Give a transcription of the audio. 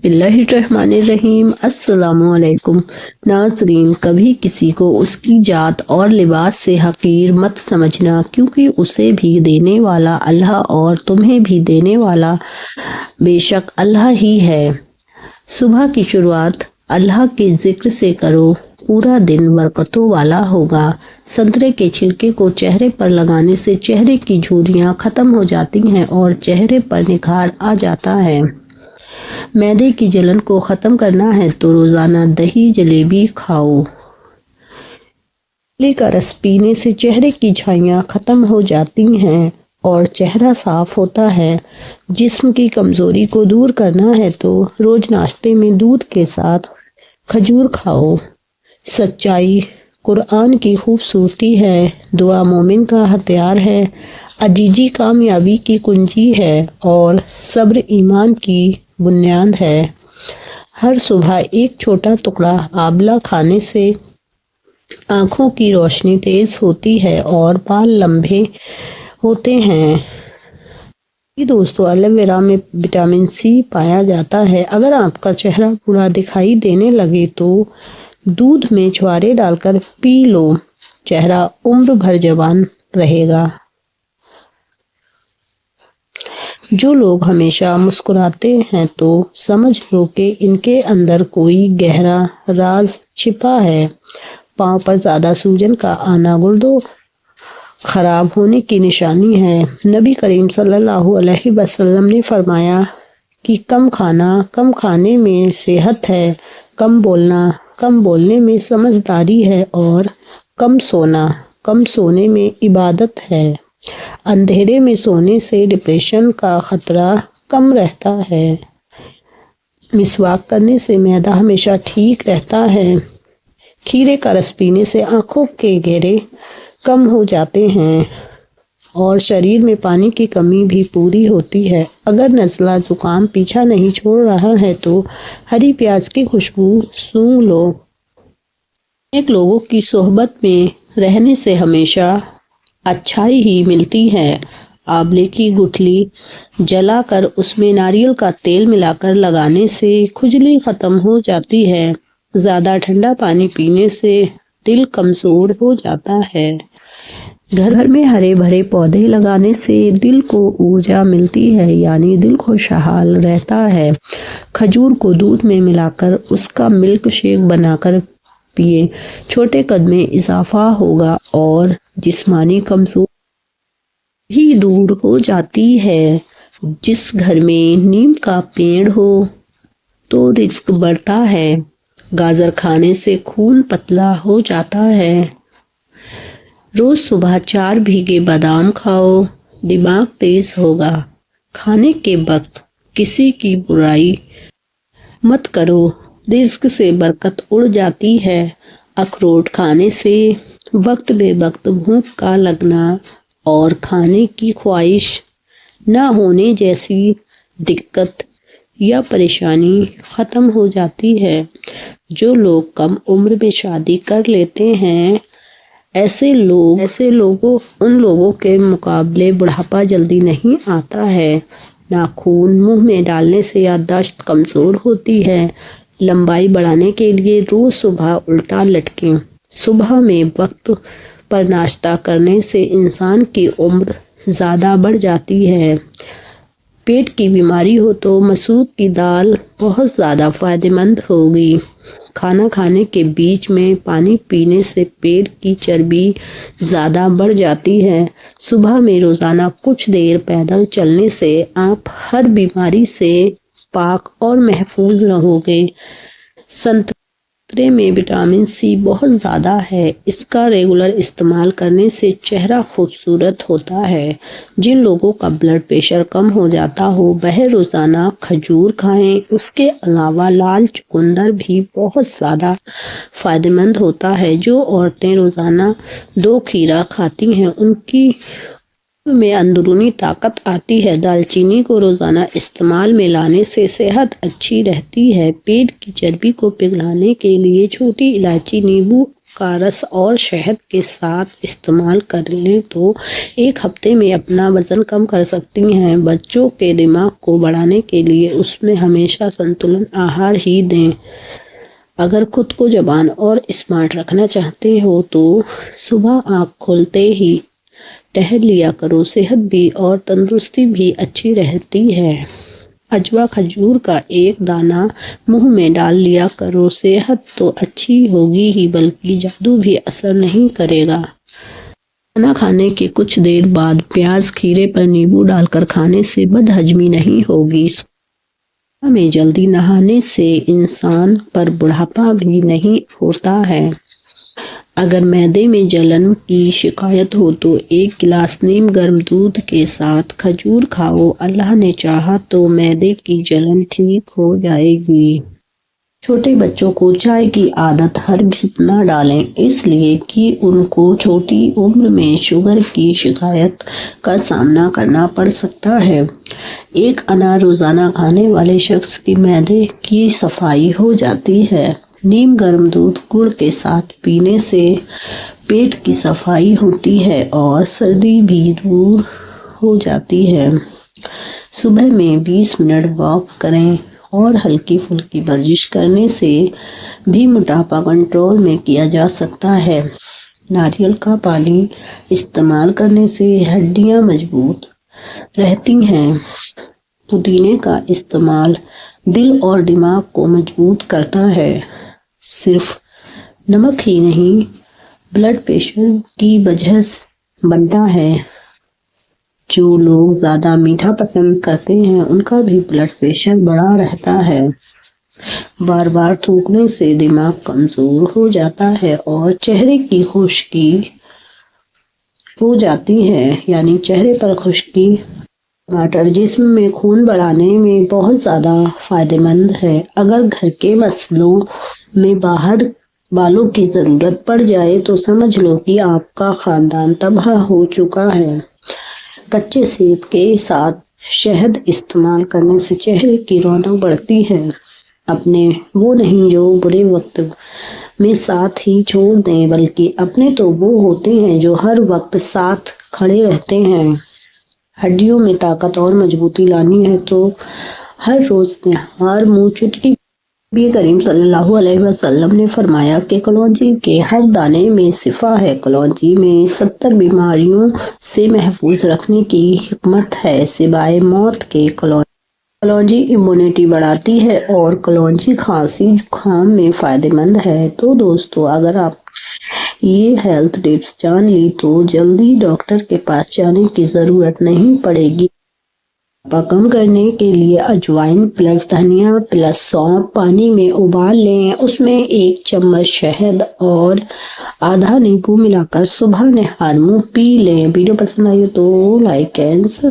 बिस्मिल्लाहिर्रहमानिर्रहीम। अस्सलाम वालेकुम नाज़रीन, कभी किसी को उसकी जात और लिबास से हकीर मत समझना, क्योंकि उसे भी देने वाला अल्लाह और तुम्हें भी देने वाला बेशक अल्लाह ही है। सुबह की शुरुआत अल्लाह के जिक्र से करो, पूरा दिन बरकतों वाला होगा। संतरे के छिलके को चेहरे पर लगाने से चेहरे की झुर्रियां खत्म हो जाती हैं और चेहरे पर निखार आ जाता है। मैदे की जलन को खत्म करना है तो रोजाना दही जलेबी खाओ। इमली का रस पीने से चेहरे की झाइयां खत्म हो जाती हैं और चेहरा साफ होता है। जिस्म की कमजोरी को दूर करना है तो रोज नाश्ते में दूध के साथ खजूर खाओ। सच्चाई कुरान की खूबसूरती है, दुआ मोमिन का हथियार है, अजीजी कामयाबी की कुंजी है और सब्र ईमान की बुनियाद है। हर सुबह एक छोटा टुकड़ा आंवला खाने से आंखों की रोशनी तेज होती है और बाल लंबे होते हैं। दोस्तों, एलोवेरा में विटामिन सी पाया जाता है। अगर आपका चेहरा बूढ़ा दिखाई देने लगे तो दूध में छुहारे डालकर पी लो, चेहरा उम्र भर जवान रहेगा। जो लोग हमेशा मुस्कुराते हैं तो समझ लो कि इनके अंदर कोई गहरा राज छिपा है। पांव पर ज्यादा सूजन का आना गुर्दों खराब होने की निशानी है। नबी करीम सल्लल्लाहु अलैहि वसल्लम ने फरमाया कि कम खाने में सेहत है, कम बोलने में समझदारी है और कम सोने में इबादत है। अंधेरे में सोने से डिप्रेशन का खतरा कम रहता है। मिसवाक करने से मैदा हमेशा ठीक रहता है। खीरे का रस पीने से आंखों के घेरे कम हो जाते हैं और शरीर में पानी की कमी भी पूरी होती है। अगर नज़ला जुकाम पीछा नहीं छोड़ रहा है तो हरी प्याज की खुशबू सूंघ लो। अनेक लोगों की सोहबत में रहने से हमेशा अच्छाई ही मिलती है। आंवले की गुठली जलाकर उसमें नारियल का तेल मिलाकर लगाने से खुजली खत्म हो जाती है। ज्यादा ठंडा पानी पीने से दिल कमजोर हो जाता है। घर में हरे भरे पौधे लगाने से दिल को ऊर्जा मिलती है, यानी दिल खुशहाल रहता है। खजूर को दूध में मिलाकर उसका मिल्क शेक बनाकर पिए, छोटे कद में इजाफा होगा और जिस्मानी कमजोरी भी दूर हो जाती है। जिस घर में नीम का पेड़ हो तो रिज्क बढ़ता है। गाजर खाने से खून पतला हो जाता है। रोज सुबह 4 भीगे बादाम खाओ, दिमाग तेज होगा। खाने के वक्त किसी की बुराई मत करो, रिज्क से बरकत उड़ जाती है। अखरोट खाने से वक्त बे वक्त भूख का लगना और खाने की ख्वाहिश न होने जैसी दिक्कत या परेशानी खत्म हो जाती है। जो लोग कम उम्र में शादी कर लेते हैं, उन लोगों के मुकाबले बुढ़ापा जल्दी नहीं आता है। नाखून मुंह में डालने से याददाश्त कमजोर होती है। लंबाई बढ़ाने के लिए रोज सुबह उल्टा लटकें। सुबह में वक्त पर नाश्ता करने से इंसान की उम्र ज्यादा बढ़ जाती है। पेट की बीमारी हो तो मसूर की दाल बहुत ज्यादा फायदेमंद होगी। खाना खाने के बीच में पानी पीने से पेट की चर्बी ज्यादा बढ़ जाती है। सुबह में रोजाना कुछ देर पैदल चलने से आप हर बीमारी से पाक और महफूज रहोगे। संतरे में विटामिन सी बहुत ज़्यादा है। इसका रेगुलर इस्तेमाल करने से चेहरा खूबसूरत होता है। जिन लोगों का ब्लड प्रेशर कम हो जाता हो वह रोज़ाना खजूर खाएं। उसके अलावा लाल चुकंदर भी बहुत ज़्यादा फ़ायदेमंद होता है। जो औरतें रोज़ाना 2 खीरा खाती हैं उनकी में अंदरूनी ताकत आती है। दालचीनी को रोजाना इस्तेमाल में लाने से सेहत अच्छी रहती है। पेट की चर्बी को पिघलाने के लिए छोटी इलायची, नींबू کا رس اور شہد کے ساتھ استعمال کر لیں تو ایک ہفتے میں اپنا وزن کم کر سکتی ہیں۔ بچوں کے دماغ کو بڑھانے کے لیے اس میں ہمیشہ سنتلن آہار ہی دیں۔ اگر خود کو جوان اور اسمارٹ رکھنا چاہتے ہو تو صبح آنکھ کھولتے ہی ٹہل لیا کرو، صحت بھی اور تندرستی بھی اچھی رہتی ہے۔ اجوا کھجور کا ایک دانہ منہ میں ڈال لیا کرو، صحت تو اچھی ہوگی ہی بلکہ جادو بھی اثر نہیں کرے گا۔ کھانا کھانے کے کچھ دیر بعد پیاز کھیرے پر نیبو ڈال کر کھانے سے بد ہضمی نہیں ہوگی۔ صبح میں جلدی نہانے سے انسان پر بڑھاپا بھی نہیں ہوتا ہے۔ اگر معدے میں جلن کی شکایت ہو تو ایک گلاس نیم گرم دودھ کے ساتھ کھجور کھاؤ، اللہ نے چاہا تو معدے کی جلن ٹھیک ہو جائے گی۔ چھوٹے بچوں کو چائے کی عادت ہرگز نہ ڈالیں، اس لیے کہ ان کو چھوٹی عمر میں شوگر کی شکایت کا سامنا کرنا پڑ سکتا ہے۔ ایک انار روزانہ کھانے والے شخص کی معدے کی صفائی ہو جاتی ہے۔ نیم گرم دودھ گڑ کے ساتھ پینے سے پیٹ کی صفائی ہوتی ہے اور سردی بھی دور ہو جاتی ہے۔ صبح میں 20 منٹ واک کریں اور ہلکی پھلکی ورزش کرنے سے بھی موٹاپا کنٹرول میں کیا جا سکتا ہے۔ ناریل کا پانی استعمال کرنے سے ہڈیاں مضبوط رہتی ہیں۔ پودینے کا استعمال دل اور دماغ کو مضبوط کرتا ہے۔ صرف نمک ہی نہیں، بلڈ پریشر کی وجہ بنتا ہے۔ جو لوگ زیادہ میٹھا پسند کرتے ہیں ان کا بھی بلڈ پریشر بڑھا رہتا ہے۔ بار بار تھوکنے سے دماغ کمزور ہو جاتا ہے اور چہرے کی خشکی ہو جاتی ہے، یعنی چہرے پر خشکی۔ ٹماٹر جسم میں خون بڑھانے میں بہت زیادہ فائدہ مند ہے۔ اگر گھر کے مسئلوں میں باہر بالوں کی ضرورت پڑ جائے تو سمجھ لو کہ آپ کا خاندان تباہ ہو چکا ہے۔ کچے سیب کے ساتھ شہد استعمال کرنے سے چہرے کی رونق بڑھتی ہے۔ اپنے وہ نہیں جو برے وقت میں ساتھ ہی چھوڑ دیں، بلکہ اپنے تو وہ ہوتے ہیں جو ہر وقت ساتھ کھڑے رہتے ہیں۔ ہڈیوں میں طاقت اور مضبوطی لانی ہے تو ہر روز نہار منہ چٹکی۔ نبی کریم صلی اللہ علیہ وسلم نے فرمایا کہ کلونجی کے ہر دانے میں شفا ہے۔ کلونجی میں 70 بیماریوں سے محفوظ رکھنے کی حکمت ہے سوائے موت کے۔ کلونجی امیونٹی بڑھاتی ہے اور کلونجی کھانسی زکام میں فائدہ مند ہے۔ تو دوستو، اگر آپ یہ ہیلتھ ٹپس جان لی تو جلدی ڈاکٹر کے پاس جانے کی ضرورت نہیں پڑے گی۔ موٹاپا کم کرنے کے لیے اجوائن پلس دھنیا پلس سونف پانی میں ابال لیں، اس میں 1 چمچ شہد اور آدھا نیبو ملا کر صبح نہار منہ پی لیں۔ ویڈیو پسند آئی تو لائک اینڈ